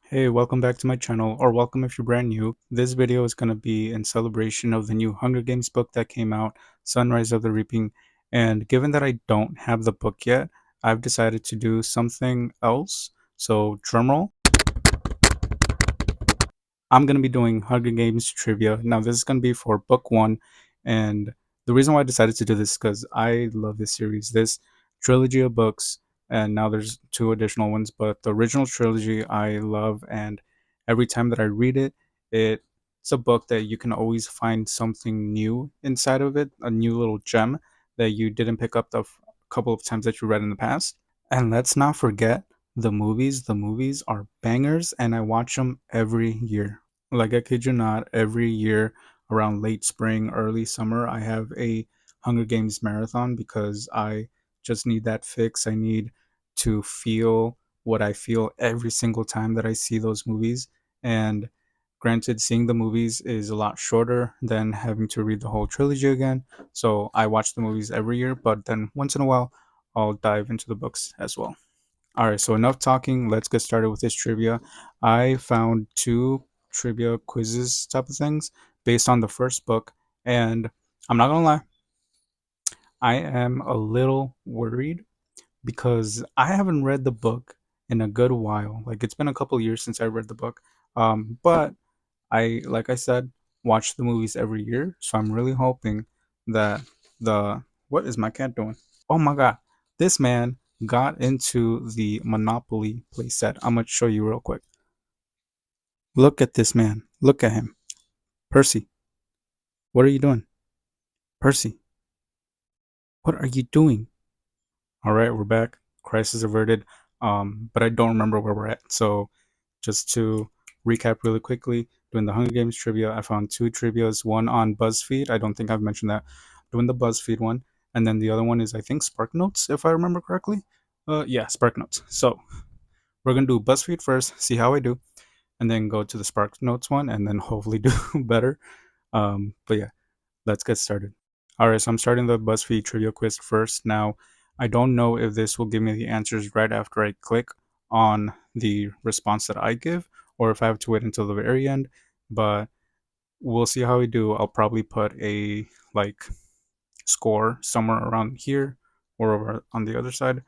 Hey, welcome back to my channel, or welcome if you're brand new. This video is going to be in celebration of the new Hunger Games book that came out, Sunrise of the Reaping. And given that I don't have the book yet, I've decided to do something else. So, drumroll. I'm going to be doing Hunger Games trivia. Now, this is going to be for book one. And the reason why I decided to do this is because I love this series, this trilogy of books. And now there's two additional ones, but the original trilogy I love. And every time that I read it, it's a book that you can always find something new inside of it, a new little gem that you didn't pick up the couple of times that you read in the past. And let's not forget the movies. The movies are bangers, and I watch them every year. Like, I kid you not, every year around late spring, early summer, I have a Hunger Games marathon because I just need that fix. I need to feel what I feel every single time that I see those movies. And granted, seeing the movies is a lot shorter than having to read the whole trilogy again. So I watch the movies every year, but then once in a while, I'll dive into the books as well. All right, so enough talking. Let's get started with this trivia. I found two trivia quizzes type of things based on the first book, and I'm not gonna lie, I am a little worried because I haven't read the book in a good while. Like, it's been a couple years since I read the book. But like I said, watch the movies every year, so I'm really hoping that the what is my cat doing? Oh my god, this man got into the Monopoly playset. I'm gonna show you real quick. Look at this man. Look at him. Percy, what are you doing? Percy, what are you doing? All right, we're back. Crisis averted. But I don't remember where we're at. So just to recap really quickly, doing the Hunger Games trivia, I found two trivias, one on Buzzfeed. I don't think I've mentioned that. Doing the Buzzfeed one, and then the other one is, I think, Sparknotes, if I remember correctly. Yeah, Sparknotes. So we're gonna do Buzzfeed first, see how I do, and then go to the Sparknotes one, and then hopefully do better. But yeah, let's get started. All right, so I'm starting the Buzzfeed trivia quiz first. Now, I don't know if this will give me the answers right after I click on the response that I give, or if I have to wait until the very end, but we'll see how we do. I'll probably put a like score somewhere around here or over on the other side,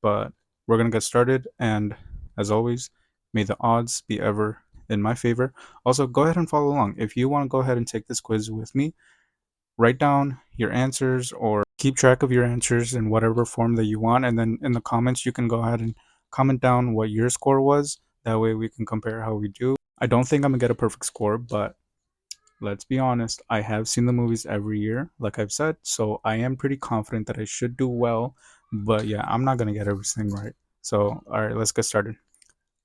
but we're gonna get started. And as always, may the odds be ever in my favor. Also, go ahead and follow along if you want to go ahead and take this quiz with me. Write down your answers or keep track of your answers in whatever form that you want, and then in the comments you can go ahead and comment down what your score was. That way we can compare how we do. I don't think I'm gonna get a perfect score, but let's be honest, I have seen the movies every year, like I've said, so I am pretty confident that I should do well. But yeah, I'm not gonna get everything right. So all right, let's get started.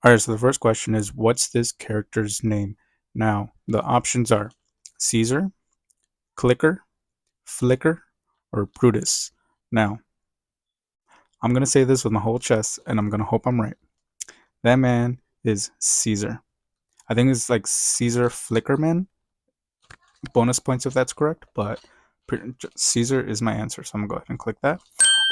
All right, so the first question is, what's this character's name? Now the options are Caesar, Clicker, Flicker, or Brutus. Now, I'm going to say this with my whole chest, and I'm going to hope I'm right. That man is Caesar. I think it's like Caesar Flickerman. Bonus points if that's correct, but Caesar is my answer. So I'm going to go ahead and click that.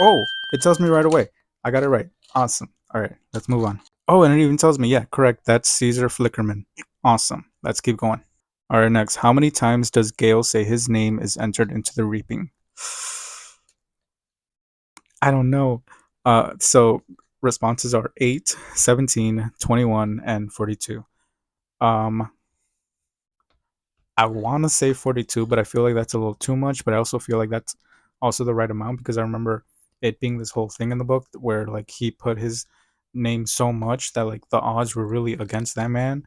Oh, it tells me right away. I got it right. Awesome. All right, let's move on. Oh, and it even tells me, yeah, correct. That's Caesar Flickerman. Awesome. Let's keep going. All right, next. How many times does Gale say his name is entered into the reaping? I don't know. So responses are 8, 17, 21, and 42. Um, I want to say 42, but I feel like that's a little too much. But I also feel like that's also the right amount because I remember it being this whole thing in the book where like he put his name so much that like the odds were really against that man.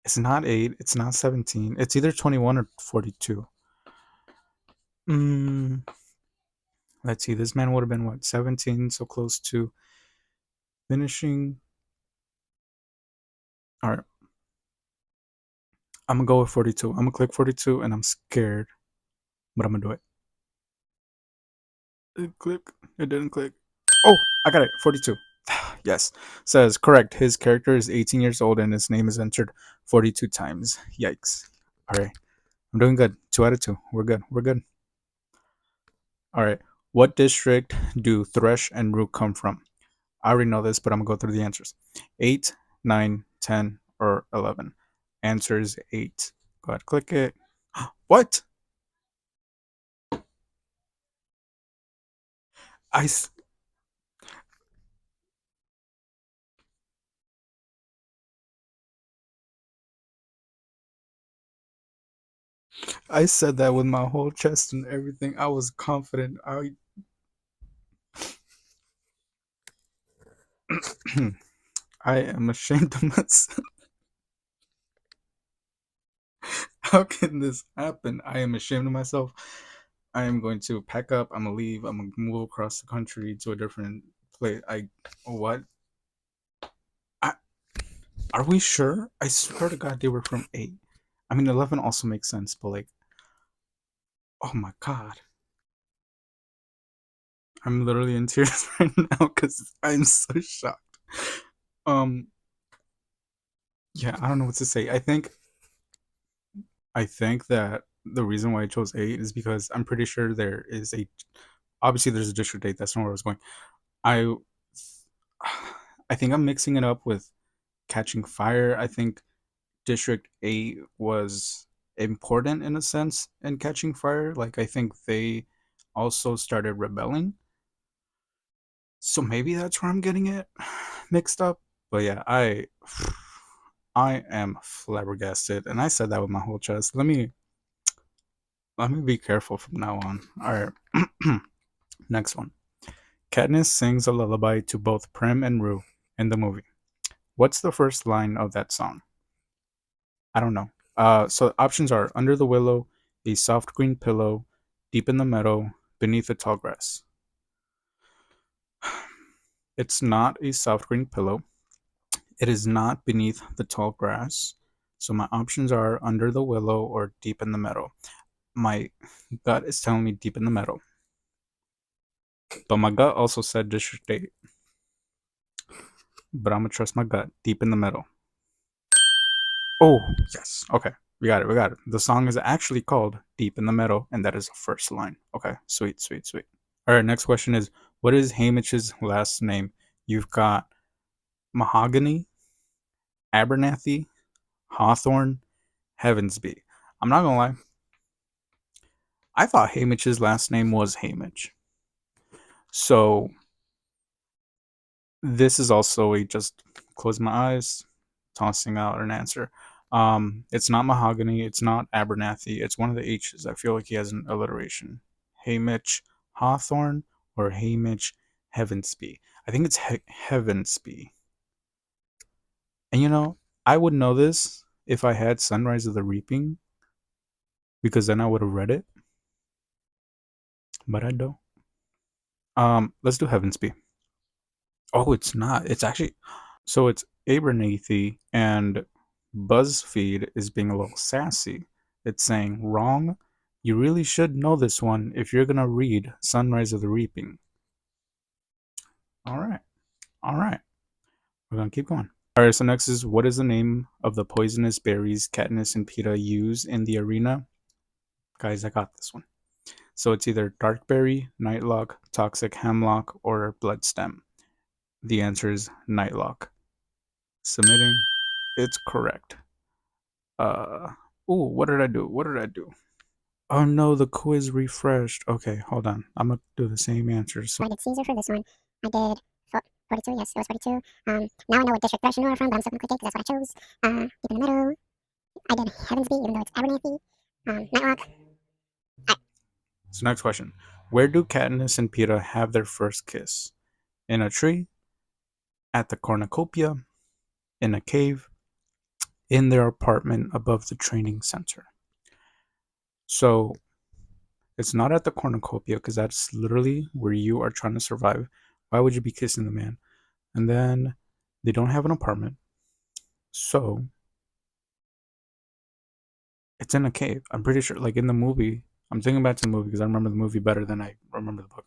It's not 8, it's not 17. It's either 21 or 42. Mm, let's see. This man would have been what, 17, so close to finishing. All right. I'm gonna go with 42. I'm gonna click 42 and I'm scared, but I'm gonna do it. It click. It didn't click. Oh, I got it. 42. Yes. Says correct. His character is 18 years old and his name is entered 42 times. Yikes. All right. I'm doing good. 2 out of 2. We're good. We're good. All right. What district do Thresh and Rook come from? I already know this, but I'm gonna go through the answers. 8, 9, 10, or 11. Answer is 8. Go ahead, click it. What? I, s- I said that with my whole chest and everything. I was confident. I am ashamed of myself. How can this happen? I am ashamed of myself. I am going to pack up. I'm gonna leave. I'm gonna move across the country to a different place. What? I, are we sure? I swear to God, they were from 8. I mean, 11 also makes sense, but like, oh my God. I'm literally in tears right now because I'm so shocked. Um, yeah, I don't know what to say. I think that the reason why I chose 8 is because I'm pretty sure there is a obviously there's a district 8. That's not where I was going. I I think I'm mixing it up with Catching Fire. I think District 8 was important in a sense in Catching Fire. Like I think they also started rebelling. So maybe that's where I'm getting it mixed up. But yeah, I am flabbergasted, and I said that with my whole chest. Let me be careful from now on. All right, next one. Katniss sings a lullaby to both Prim and Rue in the movie. What's the first line of that song? I don't know. So options are under the willow, a soft green pillow, deep in the meadow, beneath the tall grass. It's not a soft green pillow. It is not beneath the tall grass. So my options are under the willow or deep in the meadow. My gut is telling me deep in the meadow, but my gut also said District 8. But I'm gonna trust my gut. Deep in the meadow. Oh yes. Okay. We got it. We got it. The song is actually called Deep in the Meadow, and that is the first line. Okay. Sweet, sweet, sweet. All right. Next question is, what is Hamish's last name? You've got Mahogany, Abernathy, Hawthorne, Heavensby. I'm not gonna lie. I thought Hamish's last name was Hamish. So this is also a just close my eyes, tossing out an answer. It's not Mahogany. It's not Abernathy. It's one of the H's. I feel like he has an alliteration. Hamish Hawthorne or Hamish Heavensby. I think it's Heavensby. And I would know this if I had Sunrise of the Reaping because then I would have read it, but I don't. Let's do Heavensby. Oh, it's not. It's actually so it's Abernathy, and Buzzfeed is being a little sassy. It's saying, wrong. You really should know this one if you're going to read Sunrise of the Reaping. All right. All right. We're going to keep going. All right. So next is, what is the name of the poisonous berries Katniss and Peeta use in the arena? Guys, I got this one. So it's either Darkberry, Nightlock, Toxic Hemlock, or Bloodstem. The answer is Nightlock. Submitting. It's correct. Uh, oh, what did I do? What did I do? Oh no, the quiz refreshed. Okay, hold on. I'm gonna do the same answer. So I did Caesar for this one. I did 42. Yes, it was 42. Now I know what district Thresh and Nora are from, but I'm still gonna click it because that's what I chose. Deep in the middle. I did Heavensby, even though it's Abernathy. Nightlock. So next question. Where do Katniss and Peeta have their first kiss? In a tree? At the cornucopia? In a cave? In their apartment above the training center? So it's not at the cornucopia because that's literally where you are trying to survive. Why would you be kissing the man? And then they don't have an apartment. So it's in a cave. I'm pretty sure, like in the movie, I'm thinking back to the movie because I remember the movie better than I remember the book.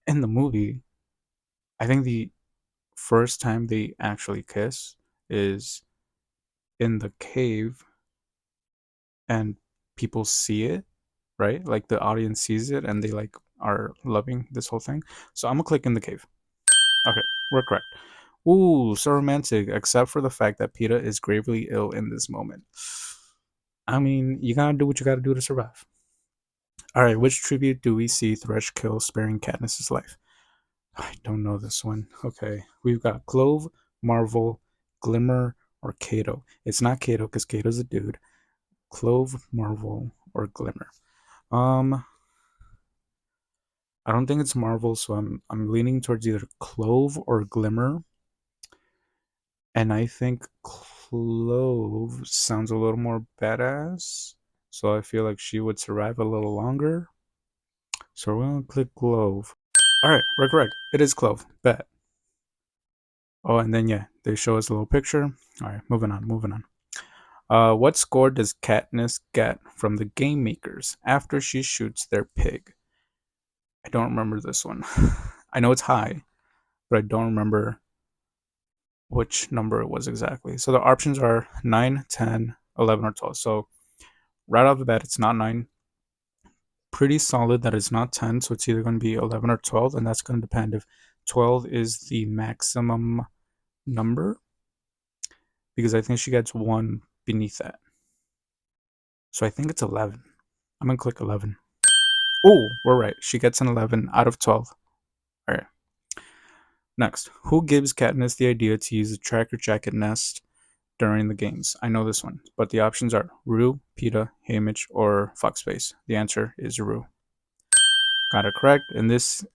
In the movie, I think the first time they actually kiss is in the cave and people see it, right? Like the audience sees it and they like are loving this whole thing. So I'm gonna click in the cave. Okay, we're correct. Ooh, so romantic, except for the fact that Peeta is gravely ill in this moment. I mean, you gotta do what you gotta do to survive. Alright, which tribute do we see Thresh kill, sparing Katniss's life? I don't know this one. Okay, we've got Clove, Marvel, Glimmer, or Kato. It's not Kato because Kato's a dude. Clove, Marvel, or Glimmer. Um, I don't think it's Marvel, so I'm leaning towards either Clove or Glimmer. And I think Clove sounds a little more badass. So I feel like she would survive a little longer. So we're gonna click Clove. Alright, we're correct. It is Clove. Bet. Oh, and then yeah, they show us a little picture. Alright, moving on. What score does Katniss get from the game makers after she shoots their pig? I don't remember this one. I know it's high, but I don't remember which number it was exactly. So the options are 9, 10, 11, or 12. So right off the bat, it's not 9. Pretty solid that it's not 10. So it's either going to be 11 or 12. And that's going to depend if 12 is the maximum number, because I think she gets one beneath that. So I think it's 11. I'm going to click 11. Oh, we're right. She gets an 11 out of 12. All right. Next, who gives Katniss the idea to use the tracker jacket nest during the games? I know this one, but the options are Rue, Peeta, Haymitch, or Foxface. The answer is Rue. Got it correct. And this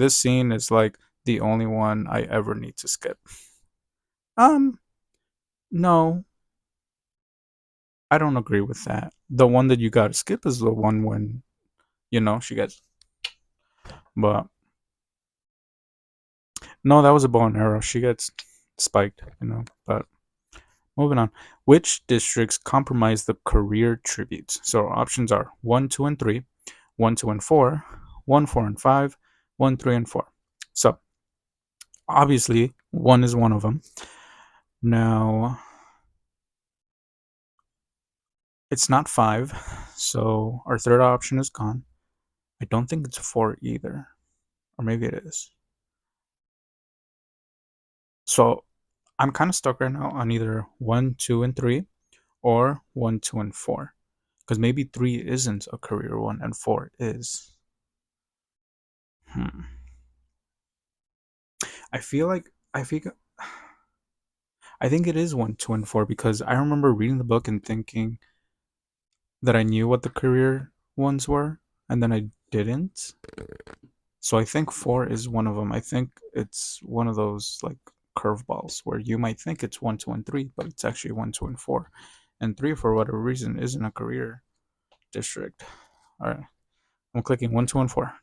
scene is like the only one I ever need to skip. No, I don't agree with that. The one that you gotta skip is the one when she gets. But no, that was a bow and arrow. She gets spiked. But moving on. Which districts compromise the career tributes? So our options are 1, 2, and 3, 1, 2, and 4, 1, 4, and 5, 1, 3, and 4. So obviously 1 is one of them. Now it's not 5, so our third option is gone. I don't think it's 4 either. Or maybe it is. So I'm kind of stuck right now on either 1, 2, and 3 or 1, 2, and 4. Because maybe 3 isn't a career one and 4 is. Hmm. I feel like I think it is 1, 2, and 4 because I remember reading the book and thinking that I knew what the career ones were, and then I didn't. So I think 4 is one of them. I think it's one of those like curveballs where you might think it's 1, 2, and 3, but it's actually 1, 2, and 4. And 3, for whatever reason, isn't a career district. All right, I'm clicking 1, 2, and 4.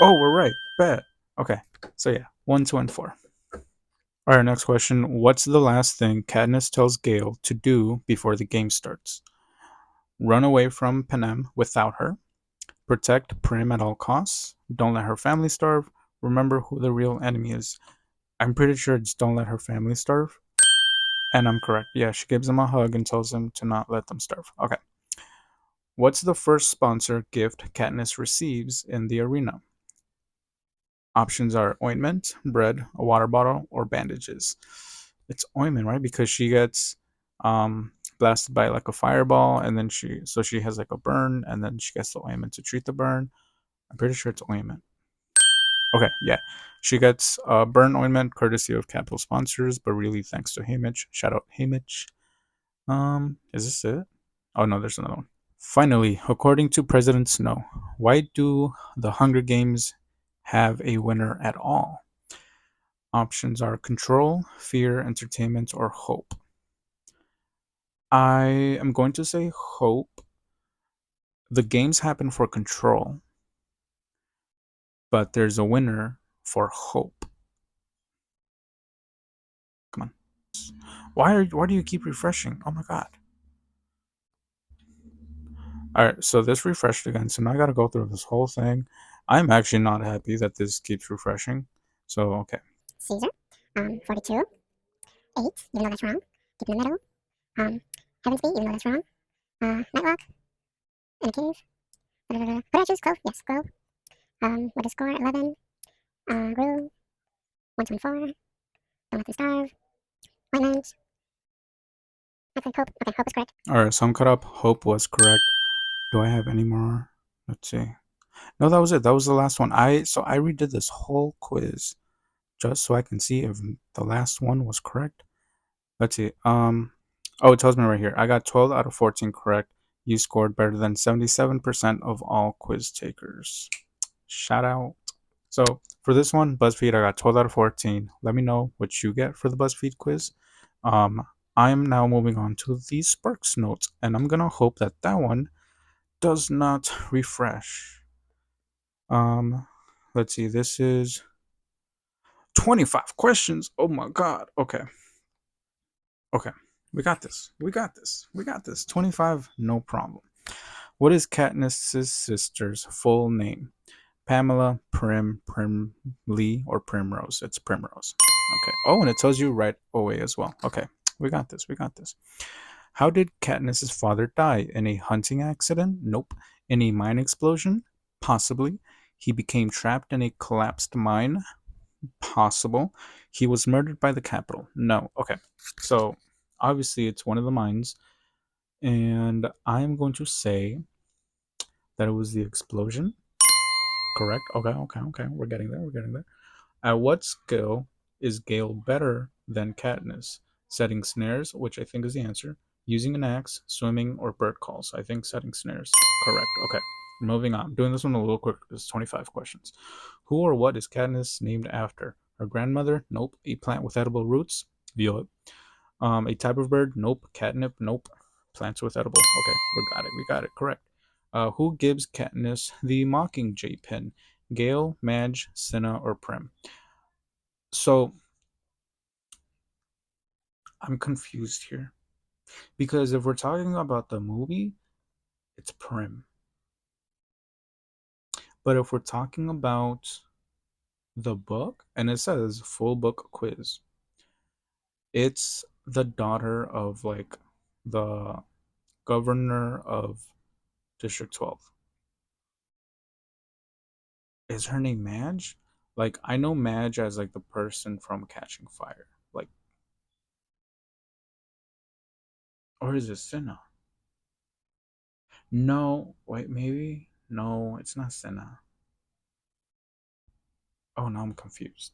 Oh, we're right. Bet. Okay, so yeah, 1, 2, and 4. All right, next question. What's the last thing Katniss tells Gale to do before the game starts? Run away from Panem without her. Protect Prim at all costs. Don't let her family starve. Remember who the real enemy is. I'm pretty sure it's don't let her family starve. And I'm correct. Yeah, she gives him a hug and tells him to not let them starve. Okay. What's the first sponsor gift Katniss receives in the arena? Options are ointment, bread, a water bottle, or bandages. It's ointment, right? Because she gets blasted by like a fireball, and then she has like a burn, and then she gets the ointment to treat the burn. I'm pretty sure it's ointment. Okay, yeah. She gets burn ointment courtesy of capital sponsors, but really thanks to Haymitch. Shout out Haymitch. Is this it? Oh no, there's another one. Finally, according to President Snow, why do the Hunger Games have a winner at all? Options are control, fear, entertainment, or hope. I am going to say hope. The games happen for control, but there's a winner for hope. Come on. Why do you keep refreshing? Oh my god. Alright, so this refreshed again, so now I gotta go through this whole thing. I'm actually not happy that this keeps refreshing. So okay. Caesar, 42, 8, even though that's wrong. Keep in the middle. Heaven's Gate, even though that's wrong. Nightlock, in a cave. What did I choose? Clove? Yes, Clove. What is score? 11. Grew. 124. Don't let them starve. White man. I think hope. Okay, hope is correct. All right, so I'm caught up. Hope was correct. Do I have any more? Let's see. No, that was it. That was the last one. I redid this whole quiz just so I can see if the last one was correct. Let's see. Oh, it tells me right here. I got 12 out of 14 correct. You scored better than 77% of all quiz takers. Shout out. So for this one, BuzzFeed, I got 12 out of 14. Let me know what you get for the BuzzFeed quiz. Um, I'm now moving on to the Sparks notes, and I'm gonna hope that that one does not refresh. Um, let's see. This is 25 questions. Oh my god. Okay. Okay. We got this. We got this. We got this. 25, no problem. What is Katniss's sister's full name? Pamela, Prim Lee, or Primrose? It's Primrose. Okay. Oh, and it tells you right away as well. Okay. We got this. We got this. How did Katniss's father die? In a hunting accident? Nope. In a mine explosion? Possibly. He became trapped in a collapsed mine? Possible. He was murdered by the Capitol? No. Okay. So obviously it's one of the mines, and I'm going to say that it was the explosion. Correct. Okay. Okay. Okay. We're getting there. We're getting there. At what skill is Gale better than Katniss? Setting snares, which I think is the answer. Using an axe, swimming, or bird calls. I think setting snares. Correct. Okay. Moving on. Doing this one a little quick. There's 25 questions. Who or what is Katniss named after? Her grandmother? Nope. A plant with edible roots? Violet. A type of bird? Nope. Catnip? Nope. Plants with edible. Okay, we got it. We got it. Correct. Who gives Katniss the Mockingjay pin? Gale, Madge, Cinna, or Prim? So I'm confused here because if we're talking about the movie, it's Prim. But if we're talking about the book, and it says full book quiz, it's the daughter of like the governor of District 12. Is her name Madge? Like I know Madge as like the person from Catching Fire. Like, or is it Cinna? No, wait, maybe. No, it's not Cinna. Oh, now I'm confused.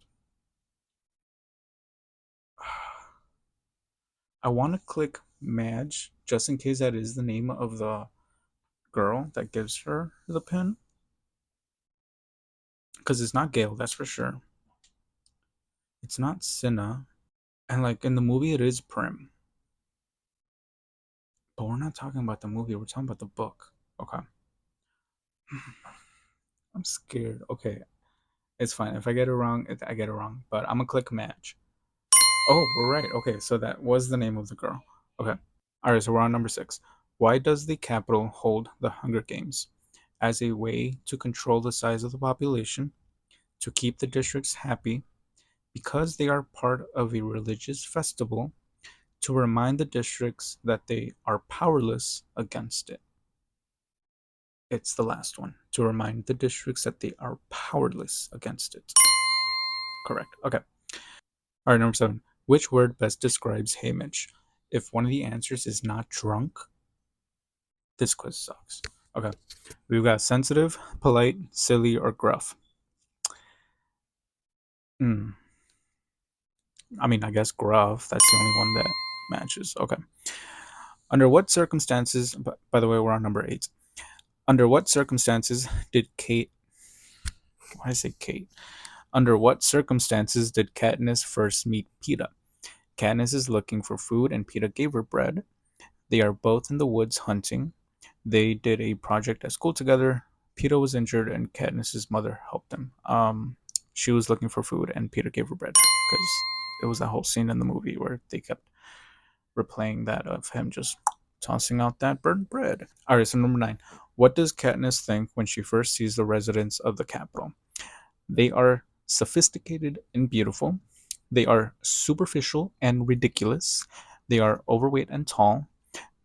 I want to click Madge just in case that is the name of the girl that gives her the pin. Because it's not Gale, that's for sure. It's not Cinna. And like in the movie, it is Prim. But we're not talking about the movie, we're talking about the book. Okay. I'm scared. Okay. It's fine. If I get it wrong, I get it wrong. But I'm gonna click match. Oh, we're right. Okay, so that was the name of the girl. Okay. All right, so we're on number 6. Why does the Capitol hold the Hunger Games? As a way to control the size of the population, to keep the districts happy, because they are part of a religious festival, to remind the districts that they are powerless against it. It's the last one. To remind the districts that they are powerless against it. Correct. Okay. All right, number 7. Which word best describes Haymitch? If one of the answers is not drunk, this quiz sucks. Okay. We've got sensitive, polite, silly, or gruff. Hmm. I mean, I guess gruff. That's the only one that matches. Okay. Under what circumstances, by the way, we're on number 8. Under what circumstances did Kate, why did I say Kate? Under what circumstances did Katniss first meet Peeta? Katniss is looking for food and Peeta gave her bread. They are both in the woods hunting. They did a project at school together. Peeta was injured and Katniss's mother helped him. She was looking for food and Peeta gave her bread because it was that whole scene in the movie where they kept replaying that of him just tossing out that burnt bread. All right, so number 9. What does Katniss think when she first sees the residents of the capital? They are sophisticated and beautiful. They are superficial and ridiculous. They are overweight and tall.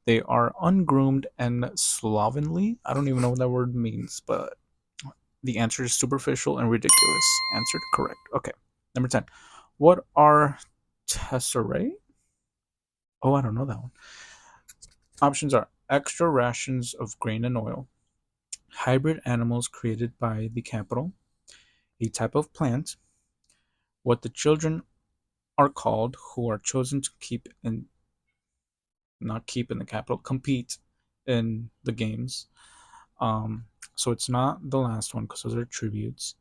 They are ungroomed and slovenly. I don't even know what that word means, but The answer is superficial and ridiculous. Answered correct. Okay. Number 10. What are tesserae? Oh, I don't know that one. Options are extra rations of grain and oil, hybrid animals created by the capital, a type of plant, what the children are called who are chosen to keep in not keep in the capital, compete in the games. Um, so it's not the last one because those are tributes.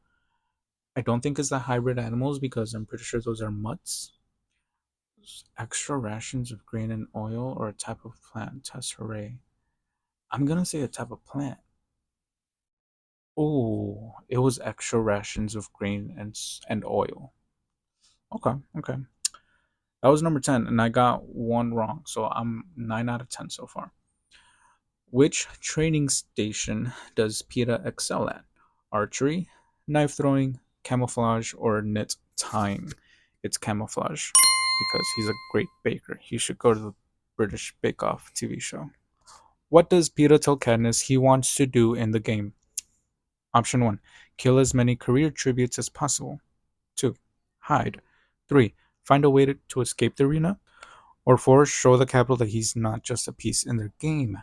I don't think it's the hybrid animals because I'm pretty sure those are mutts. Extra rations of grain and oil or a type of plant. Tesserae. I'm gonna say a type of plant. Oh, it was extra rations of grain and oil. Okay, okay. That was number 10, and I got one wrong, so I'm 9 out of 10 so far. Which training station does Pita excel at? Archery, knife throwing, camouflage, or knit tying? It's camouflage because he's a great baker. He should go to the British Bake Off TV show. What does Pita tell Katniss he wants to do in the game? Option 1. Kill as many career tributes as possible. 2. Hide. 3. Find a way to escape the arena. Or 4. Show the capital that he's not just a piece in their game.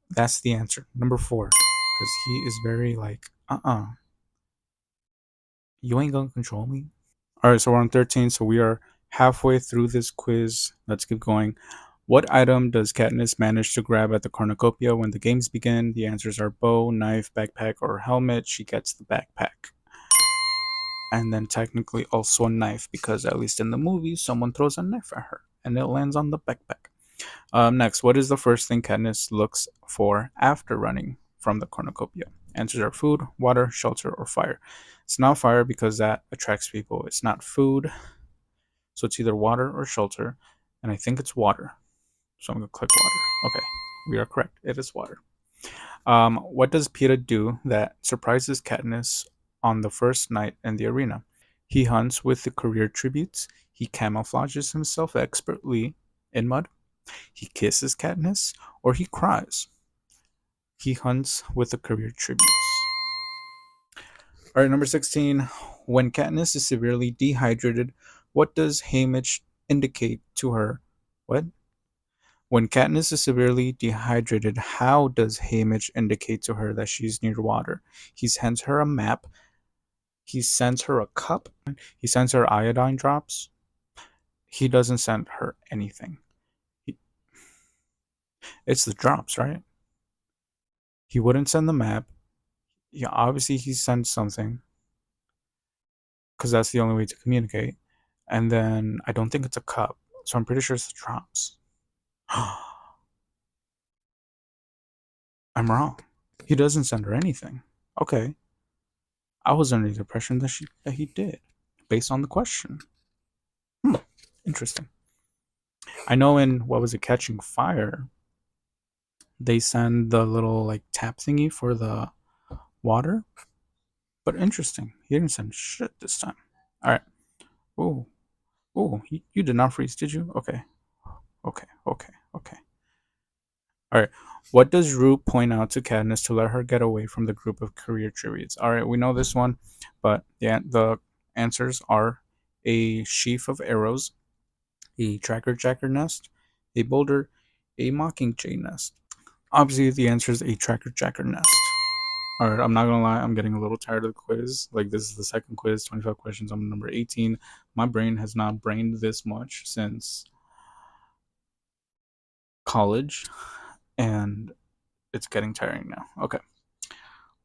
That's the answer. Number 4. Because he is very like, you ain't gonna control me. Alright, so we're on 13, so we are halfway through this quiz. Let's keep going. What item does Katniss manage to grab at the cornucopia when the games begin? The answers are bow, knife, backpack, or helmet. She gets the backpack. And then technically also a knife because at least in the movie, someone throws a knife at her and it lands on the backpack. Next, what is the first thing Katniss looks for after running from the cornucopia? Answers are food, water, shelter, or fire. It's not fire because that attracts people. It's not food, so it's either water or shelter, and I think it's water. So I'm gonna click water. Okay, we are correct. It is water. What does Peeta do that surprises Katniss on the first night in the arena? He hunts with the career tributes. He camouflages himself expertly in mud. He kisses Katniss, or he cries. He hunts with the career tributes. All right, number 16. When Katniss is severely dehydrated, what does Haymitch indicate to her? What? When Katniss is severely dehydrated, how does Haymitch indicate to her that she's near water? He sends her a map. He sends her a cup. He sends her iodine drops. He doesn't send her anything. He, it's the drops, right? He wouldn't send the map. Yeah, obviously he sent something because that's the only way to communicate. And then I don't think it's a cup, so I'm pretty sure it's the drops. I'm wrong. He doesn't send her anything. Okay, I was under the impression that he did, based on the question. Hmm, interesting. I know in what was it, Catching Fire, they send the little like tap thingy for the water, but interesting. He didn't send shit this time. All right. Oh, oh, you did not freeze, did you? Okay, okay, okay, okay. All right. What does Rue point out to Katniss to let her get away from the group of career tributes? All right, we know this one, but yeah, the answers are a sheaf of arrows, a tracker jacker nest, a boulder, a mockingjay nest. Obviously, the answer is a tracker jacker nest. All right, I'm not gonna lie, I'm getting a little tired of the quiz. Like, this is the second quiz, 25 questions. I'm number 18. My brain has not brained this much since college, and it's getting tiring now. Okay.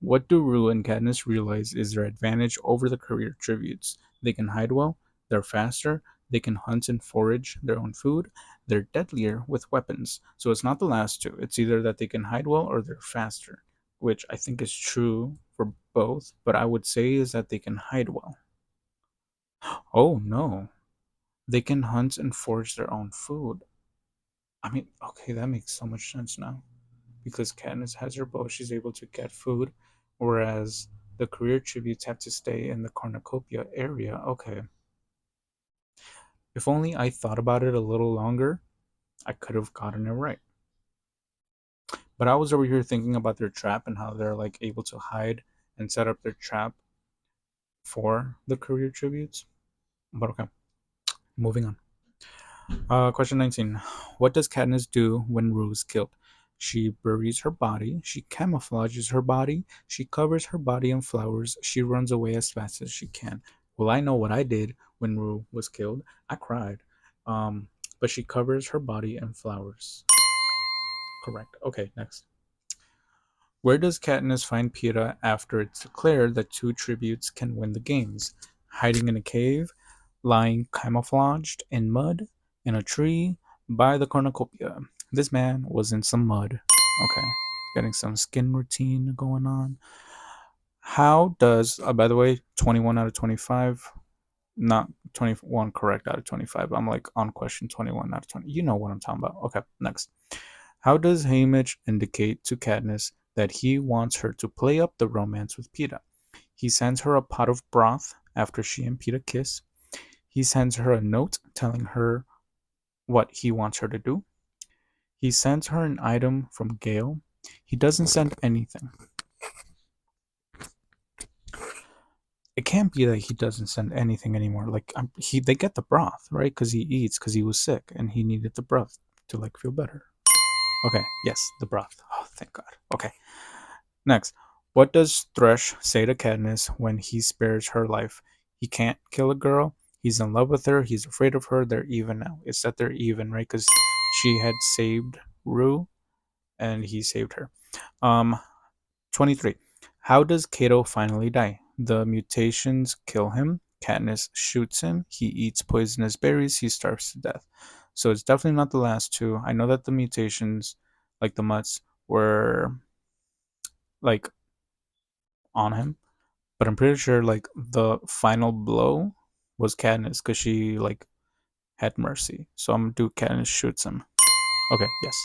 What do Rue and Katniss realize is their advantage over the career tributes? They can hide well, they're faster, they can hunt and forage their own food, they're deadlier with weapons. So it's not the last two. It's either that they can hide well or they're faster, which I think is true for both, but I would say is that they can hide well. Oh no. They can hunt and forage their own food. I mean, okay, that makes so much sense now. Because Katniss has her bow, she's able to get food, whereas the career tributes have to stay in the cornucopia area. Okay. If only I thought about it a little longer, I could have gotten it right. But I was over here thinking about their trap and how they're like able to hide and set up their trap for the career tributes. But okay, moving on. Question 19. What does Katniss do when Rue is killed? She buries her body, she camouflages her body, she covers her body in flowers, she runs away as fast as she can. Well, I know what I did when Rue was killed. I cried. Um, but she covers her body in flowers. Correct. Okay, next. Where does Katniss find Peeta after it's declared that two tributes can win the games? Hiding in a cave, lying camouflaged in mud, in a tree, by the cornucopia. This man was in some mud. Okay, getting some skin routine going on. How does, by the way, 21 out of 25, not 21 correct out of 25. I'm like on question 21 out of 20. You know what I'm talking about. Okay, next. How does Haymitch indicate to Katniss that he wants her to play up the romance with Peeta? He sends her a pot of broth after she and Peeta kiss. He sends her a note telling her what he wants her to do. He sends her an item from Gale. He doesn't send anything. It can't be that he doesn't send anything anymore. Like they get the broth, right? Because he eats because he was sick and he needed the broth to like feel better. Okay, yes, the broth. Oh, thank God. Okay, next. What does Thresh say to Katniss when he spares her life? He can't kill a girl. He's in love with her. He's afraid of her. They're even now. It's that they're even, right? Because she had saved Rue, and he saved her. 23. How does Cato finally die? The mutations kill him. Katniss shoots him. He eats poisonous berries. He starves to death. So it's definitely not the last two. I know that the mutations, like the mutts, were like on him, but I'm pretty sure like the final blow was Katniss because she like had mercy. So I'm gonna do Katniss shoots him. Okay, yes.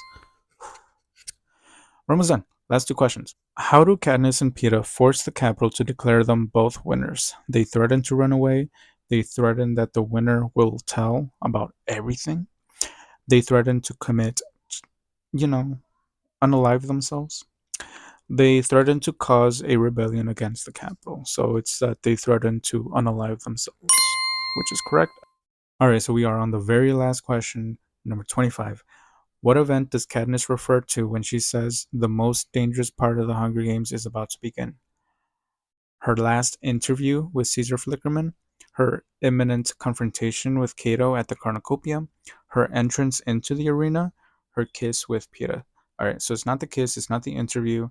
We're almost done. Last two questions. How do Katniss and Peeta force the Capitol to declare them both winners? They threaten to run away. They threaten that the winner will tell about everything. They threaten to commit, you know, unalive themselves. They threaten to cause a rebellion against the Capitol. So it's that they threaten to unalive themselves, which is correct. All right, so we are on the very last question, number 25. What event does Katniss refer to when she says the most dangerous part of the Hunger Games is about to begin? Her last interview with Caesar Flickerman, her imminent confrontation with Cato at the Cornucopia, her entrance into the arena, her kiss with Peeta. All right, so it's not the kiss, it's not the interview.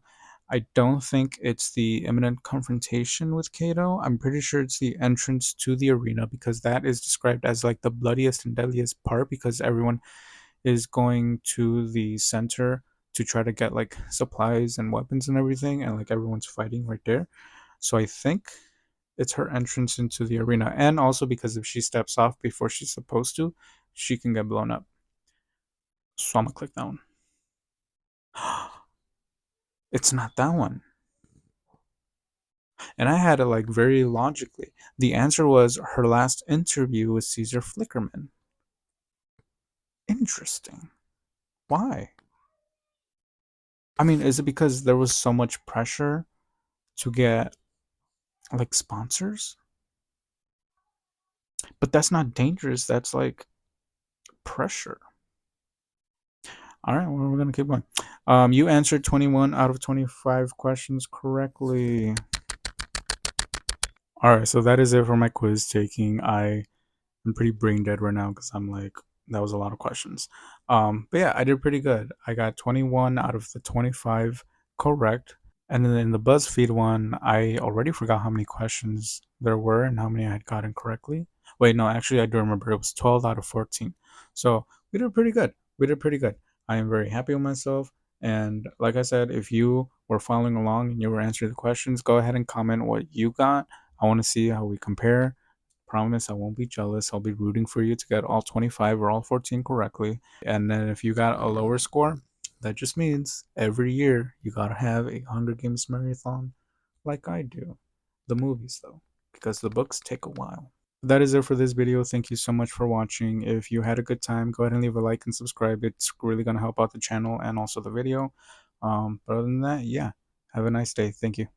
I don't think it's the imminent confrontation with Cato. I'm pretty sure it's the entrance to the arena because that is described as like the bloodiest and deadliest part because everyone is going to the center to try to get like supplies and weapons and everything, and like everyone's fighting right there. So I think it's her entrance into the arena, and also because if she steps off before she's supposed to, she can get blown up. So I'm gonna click that one. It's not that one. And I had it like very logically. The answer was her last interview with Caesar Flickerman. Interesting. Why? I mean, is it because there was so much pressure to get like sponsors? But that's not dangerous. That's like pressure. All right, well, we're gonna keep going. You answered 21 out of 25 questions correctly. All right, so that is it for my quiz taking. I'm pretty brain dead right now because I'm like that was a lot of questions. But yeah, I did pretty good. I got 21 out of the 25 correct. And then in the BuzzFeed one, I already forgot how many questions there were and how many I had gotten correctly. Wait, no, actually, I do remember it was 12 out of 14. So we did pretty good. We did pretty good. I am very happy with myself. And like I said, if you were following along and you were answering the questions, go ahead and comment what you got. I want to see how we compare. Promise I won't be jealous. I'll be rooting for you to get all 25 or all 14 correctly. And then if you got a lower score, that just means every year you gotta have a Hunger Games marathon like I do. The movies, though, because the books take a while. That is it for this video. Thank you so much for watching. If you had a good time, go ahead and leave a like and subscribe. It's really going to help out the channel and also the video. But other than that, yeah, have a nice day. Thank you.